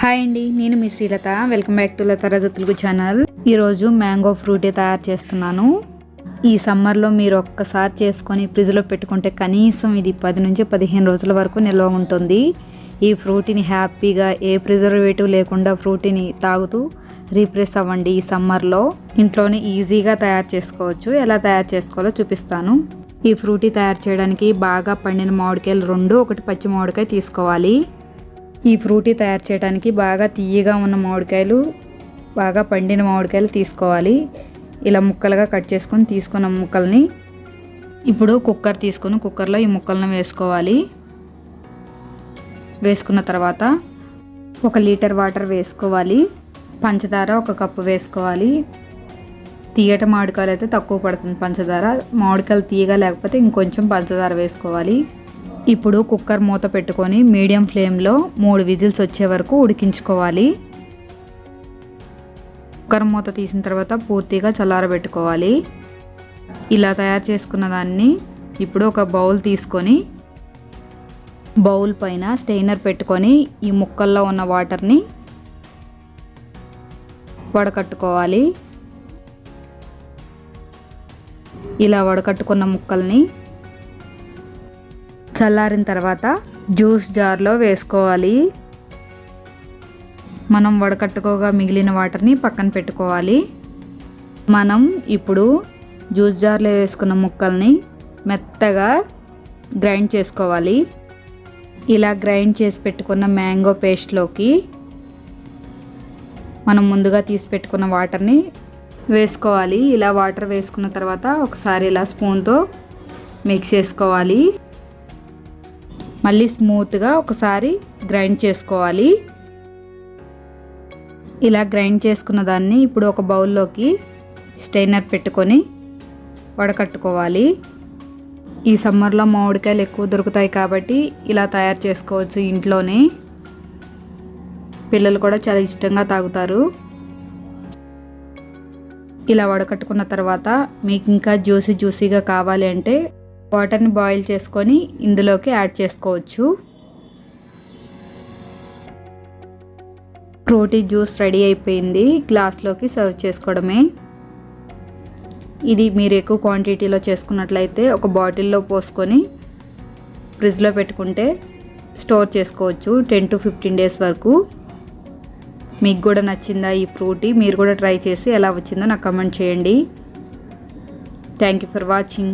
Hi అండి, నేను మీ Srilatha. Welcome back to Latharaju Telugu channel. ఈరోజు మ్యాంగో ఫ్రూటీ తయారు చేస్తున్నాను. ఈ సమ్మర్లో మీరు ఒక్కసారి చేసుకొని ఫ్రిడ్జ్లో పెట్టుకుంటే కనీసం ఇది 10 నుంచి 15 రోజుల వరకు నిల్వ ఉంటుంది. ఈ ఫ్రూటీని హ్యాపీగా ఏ ప్రిజర్వేటివ్ లేకుండా ఫ్రూటీని తాగుతూ రీఫ్రెష్ అవ్వండి. ఈ సమ్మర్లో ఇంట్లోనే ఈజీగా తయారు చేసుకోవచ్చు. ఎలా తయారు చేసుకోవాలో చూపిస్తాను. ఈ ఫ్రూటీ తయారు చేయడానికి బాగా పండిన మామిడికాయలు 2, ఒకటి పచ్చి మామిడికాయ తీసుకోవాలి. ఈ ఫ్రూటీ తయారు చేయడానికి బాగా తీయగా ఉన్న మామిడికాయలు, బాగా పండిన మామిడికాయలు తీసుకోవాలి. ఇలా ముక్కలుగా కట్ చేసుకొని తీసుకున్న ముక్కల్ని ఇప్పుడు కుక్కర్ తీసుకొని కుక్కర్లో ఈ ముక్కలను వేసుకోవాలి. వేసుకున్న తర్వాత 1 లీటర్ వాటర్ వేసుకోవాలి. పంచదార 1 కప్పు వేసుకోవాలి. తీయట మామిడికాయలు అయితే తక్కువ పడుతుంది పంచదార. మామిడికాయలు తీయగా లేకపోతే ఇంకొంచెం పంచదార వేసుకోవాలి. ఇప్పుడు కుక్కర్ మూత పెట్టుకొని మీడియం ఫ్లేమ్లో 3 విజిల్స్ వచ్చే వరకు ఉడికించుకోవాలి. కుక్కర్ మూత తీసిన తర్వాత పూర్తిగా చల్లారబెట్టుకోవాలి. ఇలా తయారు చేసుకున్న దాన్ని ఇప్పుడు ఒక బౌల్ తీసుకొని బౌల్ పైన స్టెయినర్ పెట్టుకొని ఈ ముక్కల్లో ఉన్న వాటర్ని వడకట్టుకోవాలి. ఇలా వడకట్టుకున్న ముక్కల్ని చల్లారిన తర్వాత జ్యూస్ జార్లో వేసుకోవాలి. మనం వడకట్టుకోగా మిగిలిన వాటర్ని పక్కన పెట్టుకోవాలి. మనం ఇప్పుడు జ్యూస్ జార్లో వేసుకున్న ముక్కల్ని మెత్తగా గ్రైండ్ చేసుకోవాలి. ఇలా గ్రైండ్ చేసి పెట్టుకున్న మ్యాంగో పేస్ట్లోకి మనం ముందుగా తీసి పెట్టుకున్న వాటర్ని వేసుకోవాలి. ఇలా వాటర్ వేసుకున్న తర్వాత ఒకసారి ఇలా స్పూన్తో మిక్స్ చేసుకోవాలి. మళ్ళీ స్మూత్గా ఒకసారి గ్రైండ్ చేసుకోవాలి. ఇలా గ్రైండ్ చేసుకున్న దాన్ని ఇప్పుడు ఒక బౌల్లోకి స్టెయినర్ పెట్టుకొని వడకట్టుకోవాలి. ఈ సమ్మర్లో మామిడికాయలు ఎక్కువ దొరుకుతాయి కాబట్టి ఇలా తయారు చేసుకోవచ్చు ఇంట్లోనే. పిల్లలు కూడా చాలా ఇష్టంగా తాగుతారు. ఇలా వడకట్టుకున్న తర్వాత మీకు ఇంకా జ్యూసీగా కావాలి అంటే వాటర్ని బాయిల్ చేసుకొని ఇందులోకి యాడ్ చేసుకోవచ్చు. ఫ్రూటీ జ్యూస్ రెడీ అయిపోయింది. గ్లాస్లోకి సర్వ్ చేసుకోవడమే. ఇది మీరు ఎక్కువ క్వాంటిటీలో చేసుకున్నట్లయితే ఒక బాటిల్లో పోసుకొని ఫ్రిడ్జ్లో పెట్టుకుంటే స్టోర్ చేసుకోవచ్చు 10 to 15 డేస్ వరకు. మీకు కూడా నచ్చిందా ఈ ఫ్రూటీ? మీరు కూడా ట్రై చేసి ఎలా వచ్చిందో నాకు కమెంట్ చేయండి. Thank you for watching.